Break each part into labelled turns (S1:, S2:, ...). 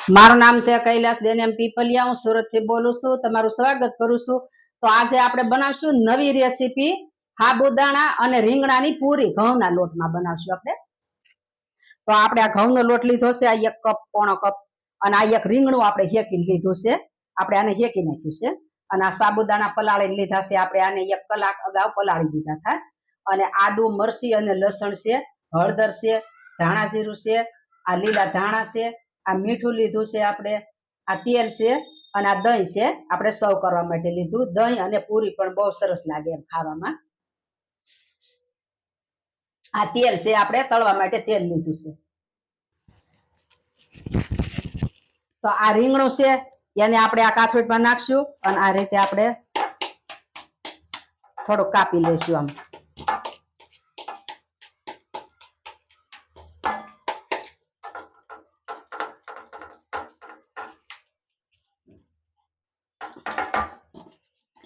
S1: મારું નામ છે કૈલાસબેન એમ પીપલિયા। હું સુરત થી બોલું છું। તમારું સ્વાગત કરું છું। તો આજે આપણે બનાવશું નવી રેસીપી સાબુદાણા અને રીંગણાની પૂરી। ઘઉંના લોટમાં બનાવશું આપણે। તો આપણે આ ઘઉંનો લોટ લીધો છે, આ 1 કપ પોણો કપ, અને આ એક રીંગણું આપણે હેકી લીધું છે। આપણે આને હેકી નાખ્યું છે। અને આ સાબુદાણા પલાળી લીધા છે, આપણે આને 1 કલાક અગાઉ પલાળી દીધા હતા। અને આદુ મરચી અને લસણ છે, હળદર છે, ધાણા જીરું છે, આ લીલા ધાણા છે, આ મીઠું લીધું છે આપણે, આ તેલ છે, અને આ દહીં છે આપણે સર્વ કરવા માટે લીધું। દહીં અને પૂરી પણ બહુ સરસ લાગે એમ ખાવામાં। આ તેલ છે, આપણે તળવા માટે તેલ લીધું છે। તો આ રીંગણું છે એને આપણે આ કાથરોટમાં નાખશું અને આ રીતે આપણે થોડુંક કાપી લઈશું આમ।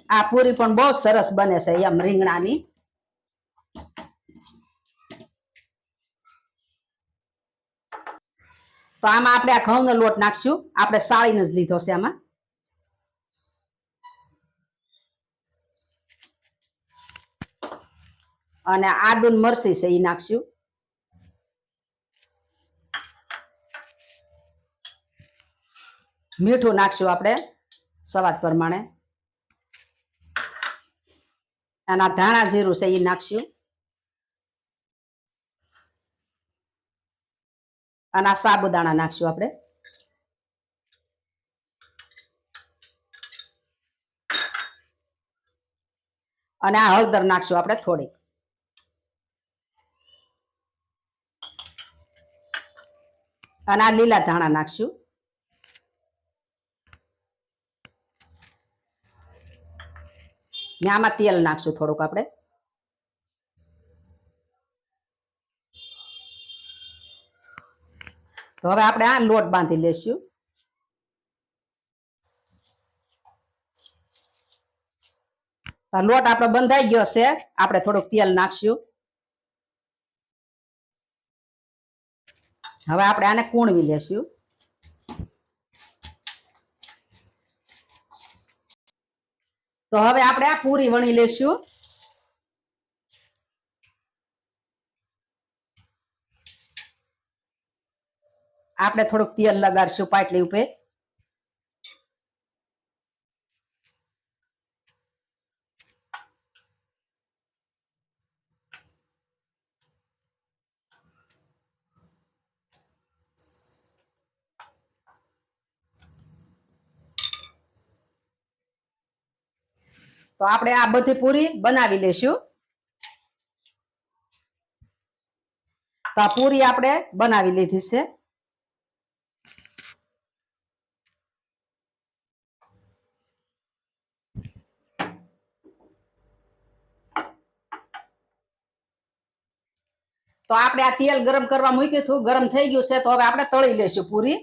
S1: આ પૂરી પણ બહુ સરસ બને છે એમ રીંગણાની। તો આમાં આપણે આ ઘઉંનો લોટ નાખશું। આપણે સાળીને જ લીધો છે આમાં। અને આદુ ને મરચી છે એ નાખશું। મીઠું નાખશું આપણે સ્વાદ પ્રમાણે। અને આ ધાણા જીરું છે એ નાખશું। અને આ સાબુદાણા નાખશું આપણે। અને આ હળદર નાખશું આપણે થોડી। અને આ લીલા ધાણા નાખશું। ને આમાં તેલ નાખશું થોડુંક આપણે। તો હવે આપણે આ લોટ બાંધી લેશું। લોટ આપણો બંધાઈ ગયો છે। આપણે થોડુંક તેલ નાખશું। હવે આપણે આને કૂણવી લેશું। તો હવે આપણે આ પૂરી વણી લેશું। આપણે થોડુંક તેલ લગાડશું પાટલી ઉપર। તો આપણે આ બધી પૂરી બનાવી લેશું। તો આ પૂરી આપણે બનાવી લીધી છે। તો આપણે આ તેલ ગરમ કરવા મૂક્યું હતું, ગરમ થઈ ગયું છે। તો હવે આપણે તળી લેશું પૂરી।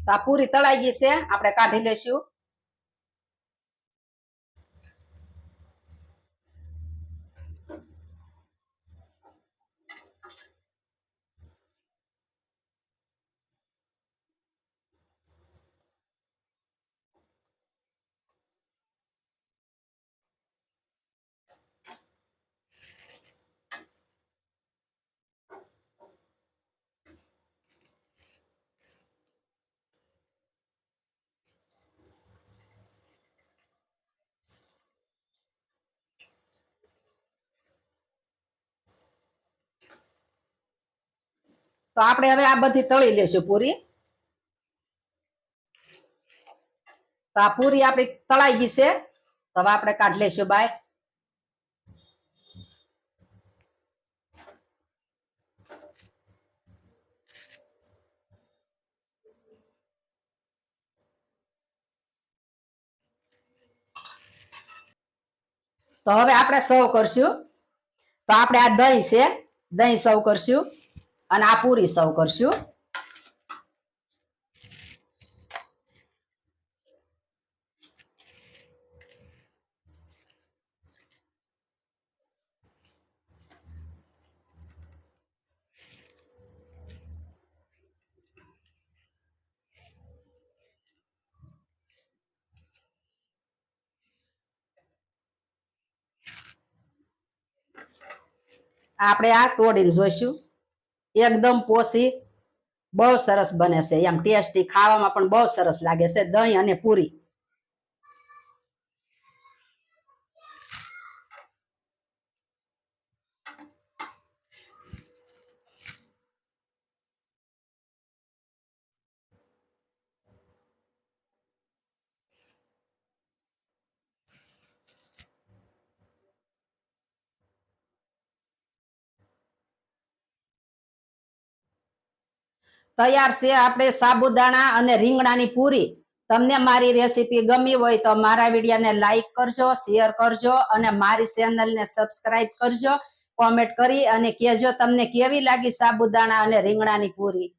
S1: તો આ પૂરી તળાઈ ગઈ છે, આપણે કાઢી લેશું। તો આપણે હવે આ બધી તળી લેશું પૂરી। તો આ પૂરી આપણી તળાઈ ગઈ છે। તો હવે આપણે કાઢી લેશું બહાર। તો હવે આપણે સર્વ કરશું. તો આપણે આ દહીં છે, દહીં સર્વ કરશું અને આ પૂરી સર્વ કરશું. આપણે આ તોડીને જોઈશું. એકદમ પોસી બહુ સરસ બને છે, એમ ટેસ્ટી, ખાવામાં પણ બહુ સરસ લાગે છે દહીં અને પૂરી. તૈયાર છે આપણે સાબુદાણા અને રીંગણાની પૂરી. તમને મારી રેસીપી ગમી હોય તો મારા વિડીયોને લાઈક કરજો, શેર કરજો અને મારી ચેનલને સબસ્ક્રાઇબ કરજો. કોમેન્ટ કરી અને કહેજો તમને કેવી લાગી સાબુદાણા અને રીંગણાની પૂરી.